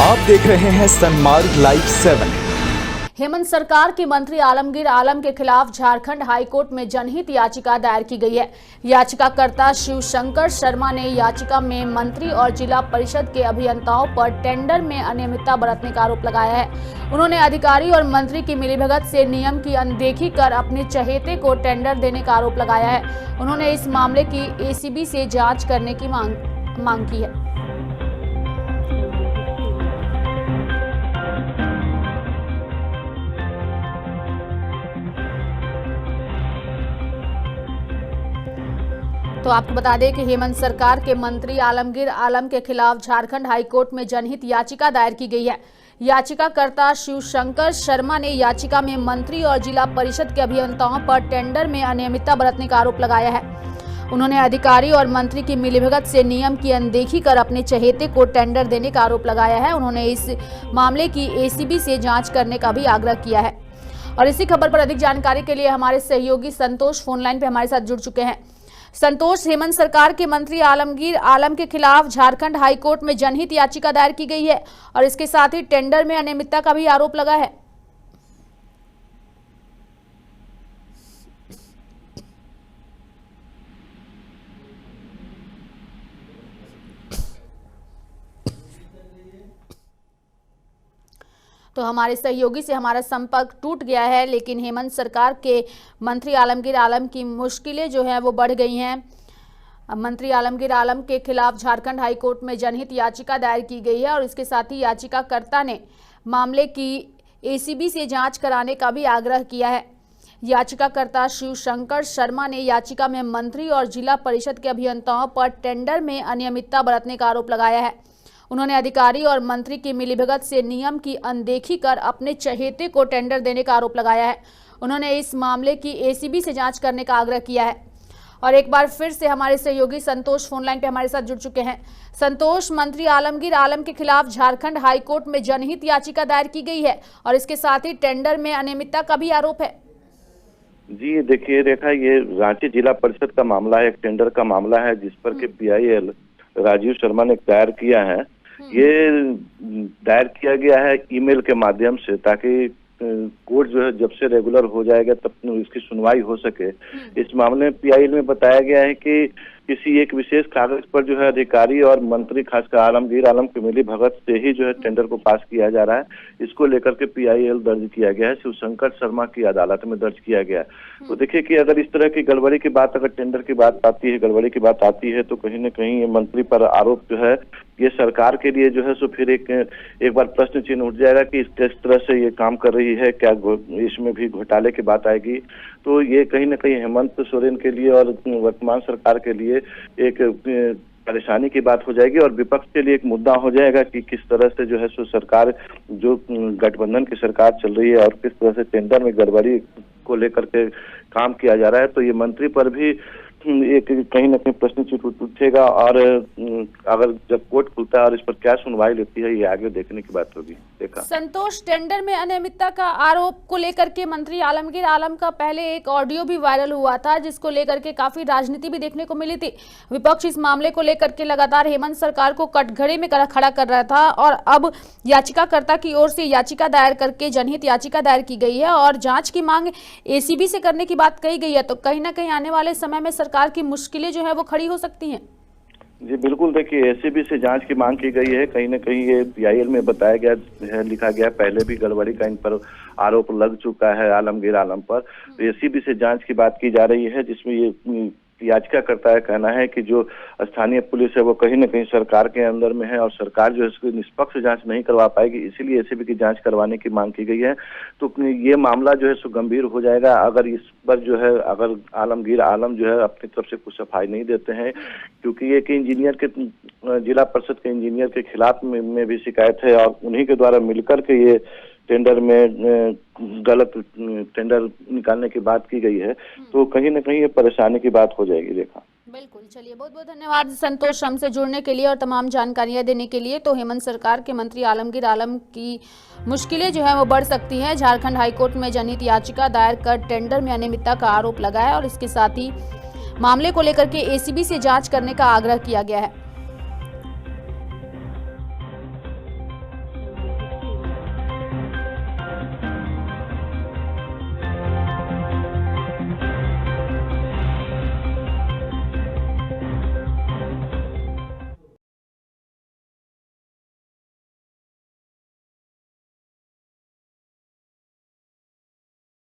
आप देख रहे हैं सनमार्ग लाइव 7। हेमंत सरकार के मंत्री आलमगीर आलम के खिलाफ झारखंड हाईकोर्ट में जनहित याचिका दायर की गई है। याचिकाकर्ता शिवशंकर शर्मा ने याचिका में मंत्री और जिला परिषद के अभियंताओं पर टेंडर में अनियमितता बरतने का आरोप लगाया है। उन्होंने अधिकारी और मंत्री की मिलीभगत से नियम की अनदेखी कर अपने चहेते को टेंडर देने का आरोप लगाया है। उन्होंने इस मामले की एसीबी से जाँच करने की मांग की है। तो आपको बता दें कि हेमंत सरकार के मंत्री आलमगीर आलम के खिलाफ झारखंड हाईकोर्ट में जनहित याचिका दायर की गई है। याचिकाकर्ता शिवशंकर शर्मा ने याचिका में मंत्री और जिला परिषद के अभियंताओं पर टेंडर में अनियमितता बरतने का आरोप लगाया है। उन्होंने अधिकारी और मंत्री की मिलीभगत से नियम की अनदेखी कर अपने चहेते को टेंडर देने का आरोप लगाया है। उन्होंने इस मामले की एसीबी से जाँच करने का भी आग्रह किया है। और इसी खबर पर अधिक जानकारी के लिए हमारे सहयोगी संतोष फोन लाइन पे हमारे साथ जुड़ चुके हैं। संतोष, हेमंत सरकार के मंत्री आलमगीर आलम के खिलाफ झारखंड हाईकोर्ट में जनहित याचिका दायर की गई है और इसके साथ ही टेंडर में अनियमितता का भी आरोप लगा है। तो हमारे सहयोगी से हमारा संपर्क टूट गया है, लेकिन हेमंत सरकार के मंत्री आलमगीर आलम की मुश्किलें जो हैं वो बढ़ गई हैं। मंत्री आलमगीर आलम के खिलाफ झारखंड हाईकोर्ट में जनहित याचिका दायर की गई है और इसके साथ ही याचिकाकर्ता ने मामले की एसीबी से जांच कराने का भी आग्रह किया है। याचिकाकर्ता शिवशंकर शर्मा ने याचिका में मंत्री और जिला परिषद के अभियंताओं पर टेंडर में अनियमितता बरतने का आरोप लगाया है। उन्होंने अधिकारी और मंत्री की मिलीभगत से नियम की अनदेखी कर अपने चहेते को टेंडर देने का आरोप लगाया है। उन्होंने इस मामले की एसीबी से जांच करने का आग्रह किया है। और एक बार फिर से हमारे सहयोगी संतोष फोन लाइन पे हमारे साथ जुड़ चुके हैं। संतोष, मंत्री आलमगीर आलम के खिलाफ झारखंड हाईकोर्ट में जनहित याचिका दायर की गई है और इसके साथ ही टेंडर में अनियमितता का भी आरोप है। जी देखिए रेखा, ये रांची जिला परिषद का मामला है, एक टेंडर का मामला है जिस पर के पीआईएल राजीव शर्मा ने दायर किया है। ये दायर किया गया है ईमेल के माध्यम से, ताकि कोर्ट जो है जब से रेगुलर हो जाएगा तब इसकी सुनवाई हो सके। इस मामले में पीआईएल में बताया गया है कि किसी एक विशेष कागज पर जो है अधिकारी और मंत्री खासकर आलमगीर आलम की मिली भगत से ही जो है टेंडर को पास किया जा रहा है। इसको लेकर के पीआईएल दर्ज किया गया है, शिवशंकर शर्मा की अदालत में दर्ज किया गया है। तो देखिए कि अगर इस तरह की गड़बड़ी की बात, अगर टेंडर की बात आती है, गड़बड़ी की बात आती है, तो कहीं न कहीं ये मंत्री पर आरोप जो है ये सरकार के लिए जो है सो फिर एक बार प्रश्न चिन्ह उठ जाएगा कि किस तरह से ये काम कर रही है, क्या इसमें भी घोटाले की बात आएगी। तो ये कहीं न कहीं हेमंत सोरेन के लिए और वर्तमान सरकार के लिए एक परेशानी की बात हो जाएगी और विपक्ष के लिए एक मुद्दा हो जाएगा कि किस तरह से जो है सो सरकार, जो गठबंधन की सरकार चल रही है और किस तरह से टेंडर में गड़बड़ी को लेकर के काम किया जा रहा है। तो ये मंत्री पर भी एक कहीं न कहीं प्रश्न चिन्ह उठेगा और अगर जब कोर्ट खुलता है और इस पर क्या सुनवाई लेती है, ये आगे देखने की बात होगी। देखा संतोष, टेंडर में अनियमितता का आरोप को लेकर के मंत्री आलमगीर आलम का पहले एक ऑडियो भी वायरल हुआ था, जिसको लेकर के काफी राजनीति भी देखने को मिली थी। विपक्ष इस मामले को लेकर के लगातार हेमंत सरकार को कटघरे में खड़ा कर रहा था और अब याचिकाकर्ता की ओर से याचिका दायर करके जनहित याचिका दायर की गई है और जांच की मांग एसीबी से करने की बात कही गई है। तो कहीं ना कहीं आने वाले समय में सरकार की मुश्किलें जो है वो खड़ी हो सकती हैं। जी बिल्कुल, देखिए एसीबी से जांच की मांग की गई है। कहीं न कहीं ये पीआईएल में बताया गया है, लिखा गया, पहले भी गड़बड़ी का इन पर आरोप लग चुका है आलमगीर आलम पर। तो एसीबी से जांच की बात की जा रही है, जिसमें ये याचिकाकर्ता का कहना है कि जो स्थानीय पुलिस है वो कहीं न कहीं सरकार के अंदर में है और सरकार जो है इसकी निष्पक्ष जांच नहीं करवा पाएगी, इसीलिए एसीबी की जांच करवाने की मांग की गई है। तो ये मामला जो है सो गंभीर हो जाएगा अगर इस पर जो है अगर आलमगीर आलम जो है अपनी तरफ से कुछ सफाई नहीं देते हैं, क्योंकि ये कि इंजीनियर के जिला परिषद के इंजीनियर के खिलाफ में भी शिकायत है और उन्हीं के द्वारा मिलकर के ये टेंडर में गलत टेंडर निकालने की बात की गई है। तो कहीं न कहीं ये परेशानी की बात हो जाएगी। देखा, बिल्कुल। चलिए, बहुत बहुत धन्यवाद संतोष हमसे जुड़ने के लिए और तमाम जानकारियां देने के लिए। तो हेमंत सरकार के मंत्री आलमगीर आलम की मुश्किलें जो है वो बढ़ सकती हैं। झारखंड हाईकोर्ट में जनहित याचिका दायर कर टेंडर में अनियमितता का आरोप लगाया और इसके साथ ही मामले को लेकर के एसीबी से जांच करने का आग्रह किया गया है।